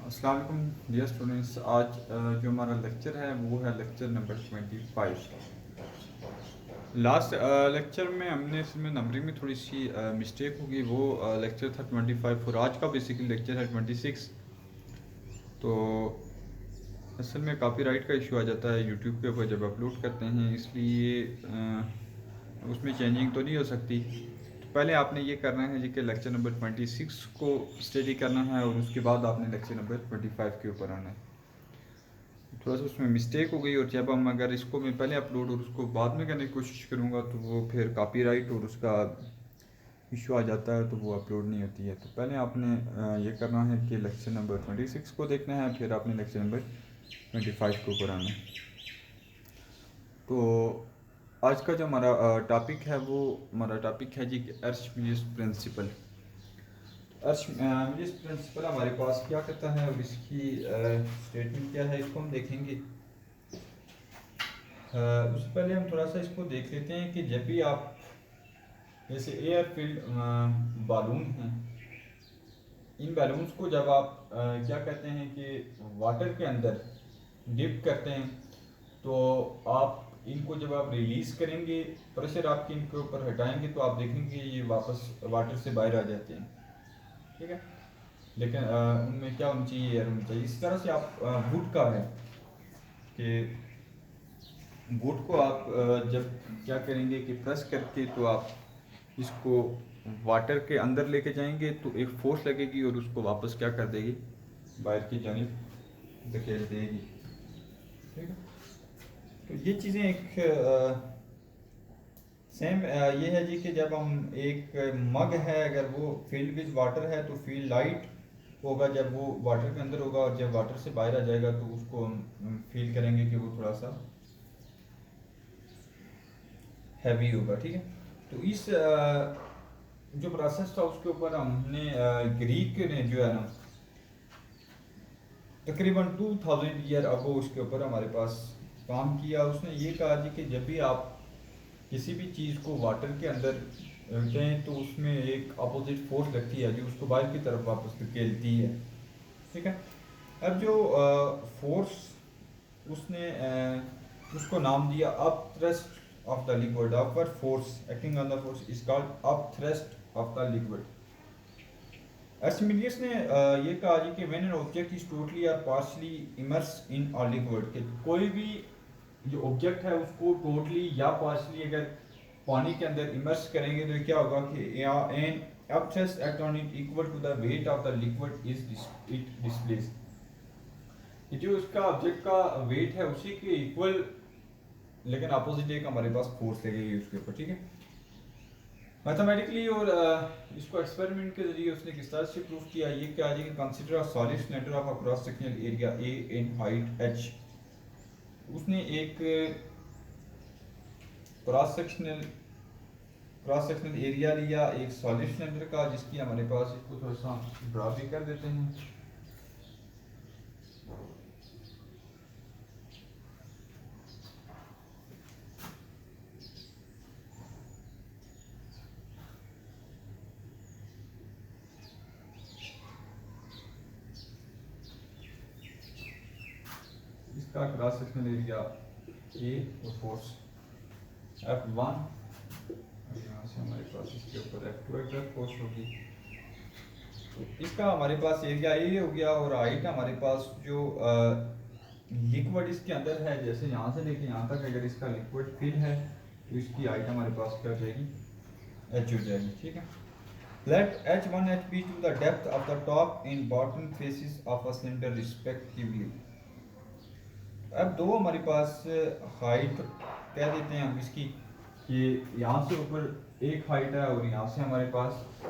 अस्सलाम वालेकुम dear students. आज जो हमारा लेक्चर है वो है लेक्चर नंबर 25। लास्ट लेक्चर में हमने इसमें नंबरिंग में थोड़ी सी मिस्टेक हो गई। वो लेक्चर था 25 और आज का बेसिकली लेक्चर है 26। तो असल में कॉपीराइट का इशू आ जाता है यूट्यूब के ऊपर जब अपलोड करते हैं, इसलिए उसमें चेंजिंग तो नहीं हो सकती। तो पहले आपने ये करना है जी कि लेक्चर नंबर 26 को स्टडी करना है और उसके बाद आपने लेक्चर नंबर 25 के ऊपर आना है। थोड़ा सा उसमें मिस्टेक हो गई और जब हम अगर इसको मैं पहले अपलोड और उसको बाद में करने की कोशिश करूँगा तो वो फिर कॉपीराइट और उसका इशू आ जाता है, तो वो अपलोड नहीं होती है। तो पहले आपने ये करना है कि लेक्चर नंबर 26 को देखना है, फिर आपने लेक्चर नंबर 25 के ऊपर आना है। तो आज का जो हमारा टॉपिक है वो हमारा टॉपिक है जी आर्चिमिडीज प्रिंसिपल। आर्चिमिडीज प्रिंसिपल हमारे पास क्या करता है और इसकी स्टेटमेंट क्या है, इसको हम देखेंगे। उससे पहले हम थोड़ा सा इसको देख लेते हैं कि जब भी आप जैसे एयर फील्ड बालून हैं, इन बैलून्स को जब आप क्या कहते हैं कि वाटर के अंदर डिप करते हैं, तो आप इनको जब आप रिलीज़ करेंगे, प्रेशर आपके इनके ऊपर हटाएंगे, तो आप देखेंगे ये वापस वाटर से बाहर आ जाते हैं। ठीक है, लेकिन उनमें क्या होना चाहिए, एयर होनी चाहिए। इस तरह से आप वुड का है कि वुड को आप जब क्या करेंगे कि प्रेस करके तो आप इसको वाटर के अंदर लेके जाएंगे, तो एक फोर्स लगेगी और उसको वापस क्या कर देगी, बाहर की जानिब धकेल देगी। ठीक है, तो ये चीज़ें एक सेम ये है जी कि जब हम एक मग है, अगर वो फील्ड विद वाटर है तो फील्ड लाइट होगा जब वो वाटर के अंदर होगा, और जब वाटर से बाहर आ जाएगा तो उसको हम फील करेंगे कि वो थोड़ा सा हैवी होगा। ठीक है, तो इस जो प्रोसेस था उसके ऊपर हमने ग्रीक ने जो है ना तकरीबन 2000 ईयर अगो उसके ऊपर हमारे पास काम किया। उसने ये कहा जी कि जब भी आप किसी भी चीज़ को वाटर के अंदर रखते हैं तो उसमें एक अपोजिट फोर्स लगती है जो उसको बाहर की तरफ वापस धकेलती है। ठीक है, अब जो फोर्स उसने उसको नाम दिया up thrust of the liquid, upward force acting on the force is called up thrust of the liquid. आर्चिमिडीज ने ये कहा जी कि when an object is totally or partially immersed in a liquid, कि कोई भी जो ऑब्जेक्ट है उसको टोटली या पार्शली अगर पानी के अंदर इमर्स करेंगे तो क्या होगा कि N up thrust act on it equal to the weight of the liquid is it displaced, कि जो उसका ऑब्जेक्ट का वेट है उसी के इक्वल, लेकिन अपोजिट एक हमारे पास फोर्स लगेगी उसके ऊपर। ठीक है, मैथमेटिकली और इसको एक्सपेरिमेंट के जरिए उसने किस तरह से प्रूफ किया, ये क्या है कि consider a solid cylinder of a cross sectional area A in height h। उसने एक क्रॉस सेक्शनल एरिया लिया एक सॉलिड सिलेंडर का, जिसकी हमारे पास इसको थोड़ा सा ड्रा भी कर देते हैं। इसका क्रॉस सेक्शनल एरिया ए और फोर्स F1, और यहाँ से हमारे पास इसके ऊपर F2 एग्जैक्ट फोर्स होगी। तो इसका हमारे पास एरिया ए हो गया और हाइट हमारे पास जो लिक्विड इसके अंदर है, जैसे यहाँ से लेके यहाँ तक अगर इसका लिक्विड फिल है तो इसकी हाइट हमारे पास क्या हो जाएगी, h हो जाएगी। ठीक है, let h1 h to the depth of the top and bottom faces of a cylinder respectively। अब दो हमारे पास हाइट कह देते हैं हम इसकी कि यहाँ से ऊपर एक हाइट है और यहाँ से हमारे पास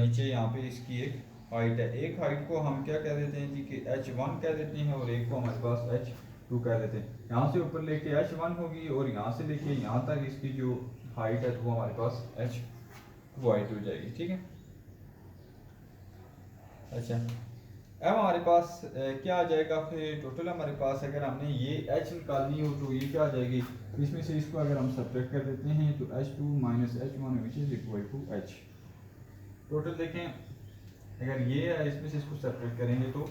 नीचे यहाँ पे इसकी एक हाइट है। एक हाइट को हम क्या कह देते हैं जी कि h1 कह देते हैं और एक को हमारे पास h2 कह देते हैं। यहाँ से ऊपर लेके h1 होगी और यहाँ से लेके यहाँ तक इसकी जो हाइट है वो हमारे पास h2 हाइट हो जाएगी। ठीक है, अच्छा अब हमारे पास क्या आ जाएगा, फिर टोटल हमारे पास अगर हमने ये h निकालनी हो तो ये क्या आ जाएगी, इसमें से इसको अगर हम सब्ट्रैक्ट कर देते हैं तो h2 - h1 which is equal to h। Total देखें अगर ये है इसमें से इसको सेपरेट करेंगे तो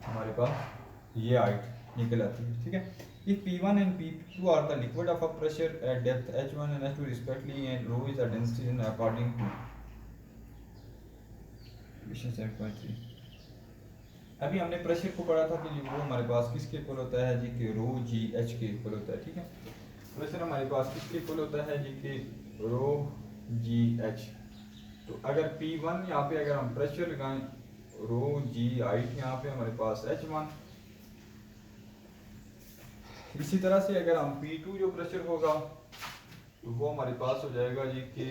हमारे पास ये हाइट निकल आती है, ठीक है। If P1 and P2 are the liquid of a pressure at depth H1 and H2 respectively and rho is the density in according to equation 7.3। अभी हमने प्रेशर को पढ़ा था कि वो हमारे पास किसके इक्वल होता है जी कि रो जी एच के इक्वल होता है, ठीक है। प्रेशर हमारे पास किसके इक्वल होता है जी कि रो जी एच। तो अगर P1 यहाँ पे अगर हम प्रेशर लगाएं रो जी हाइट यहाँ पे हमारे पास H1, इसी तरह से अगर हम P2 जो प्रेशर होगा तो वो हमारे पास हो जाएगा जी कि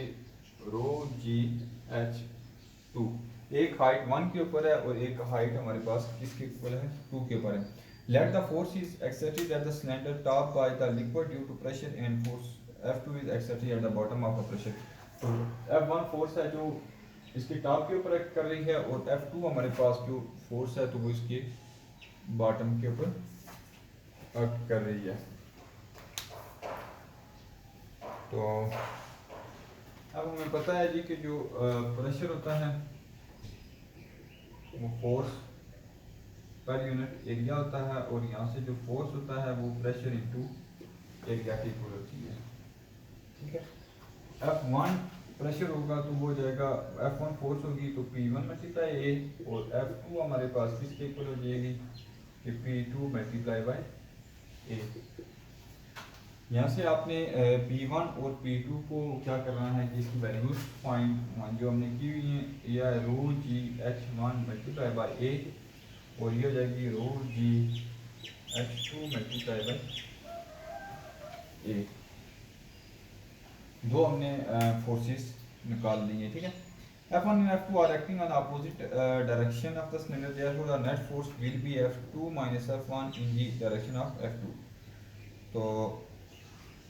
रो जी एच टू। एक हाइट 1 के ऊपर है और एक हाइट हमारे पास किसके ऊपर है 2 के ऊपर है। Let the force is exerted at the cylinder top by the liquid due to pressure and force F2 is exerted at the bottom of the pressure. तो F1 फोर्स है जो इसके टॉप के ऊपर एक्ट कर रही है और F2 हमारे पास जो फोर्स है तो वो इसके बॉटम के ऊपर एक्ट कर रही है। तो अब हमें पता है जी कि जो प्रेशर होता है वो फोर्स पर यूनिट एरिया होता है और यहाँ से जो फोर्स होता है वो प्रेशर इनटू एरिया की इक्वल होती है, ठीक है। F1 प्रेशर होगा तो वो हो जाएगा F1 फोर्स होगी तो P1 मल्टीप्लाई ए और F2 हमारे पास किसके इक्वल हो जाएगी कि P2 मल्टीप्लाई बाय ए। यहाँ से आपने P1 और P2 को क्या करना है कि इसकी वैल्यूज फाइंड जो हमने की हुई हैं या रो जी H1 मल्टीप्लाई बाय ए और ये हो जाएगी रो जी H2 मल्टीप्लाई बाय ए। दो हमने फोर्सेस निकाल ली हैं, ठीक है। F1 and F2 are acting on opposite direction of the cylinder, therefore the net force will be F2 minus F1 in the direction of F2। तो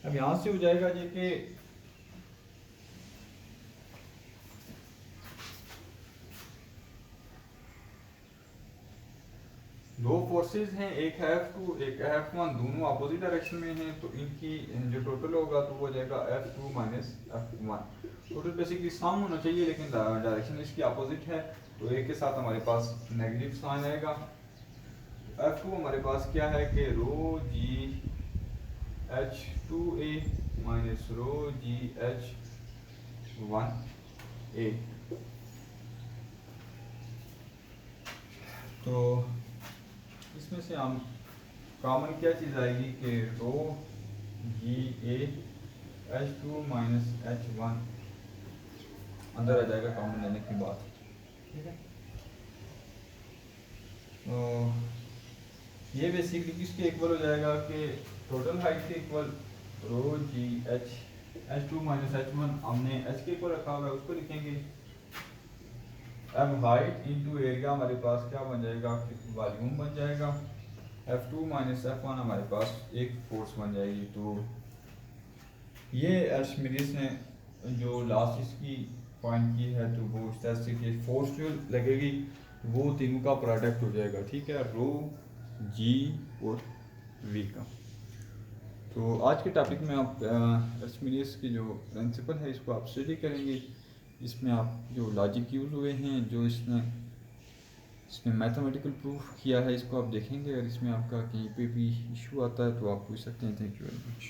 अब यहाँ से हो जाएगा जी कि दो फोर्सेस हैं, एक है F2 एक है F1, दोनों अपोजिट डायरेक्शन में हैं तो इनकी जो टोटल होगा तो वो हो जाएगा F2 minus F1। Total basically some होना चाहिए लेकिन डायरेक्शन इसकी अपोजिट है तो एक के साथ हमारे पास नेगेटिव साइन आएगा। F2 हमारे पास क्या है कि rho G H two A minus rho G H one A. तो इसमें से हम कॉमन क्या चीज़ आएगी कि rho G A H two minus H one अंदर आ जाएगा कॉमन लेने के बाद, ठीक है। तो ये बेसिकली किसके इक्वल हो जाएगा कि टोटल हाइट के equal rho G H two minus H one हमने एच के इक्वल रखा हुआ है उसको लिखेंगे। अब हाइट इंटू एरिया हमारे पास क्या बन जाएगा कि वॉल्यूम बन जाएगा। F2 माइनस F1 हमारे पास एक फोर्स बन जाएगी। तो ये आर्किमिडीज ने जो लास्ट इसकी पॉइंट की है तो वो इस तरह से कि फोर्स जो लगेगी वो तीनों का प्रोडक्ट हो जाएगा, ठीक है, रो जी और वी का। तो आज के टॉपिक में आप आर्किमिडीज की जो प्रिंसिपल है इसको आप स्टडी करेंगे। इसमें आप जो लॉजिक यूज़ हुए हैं जो इसमें मैथमेटिकल प्रूफ किया है इसको आप देखेंगे। अगर इसमें आपका कहीं पे भी इशू आता है तो आप पूछ सकते हैं। Thank you very much.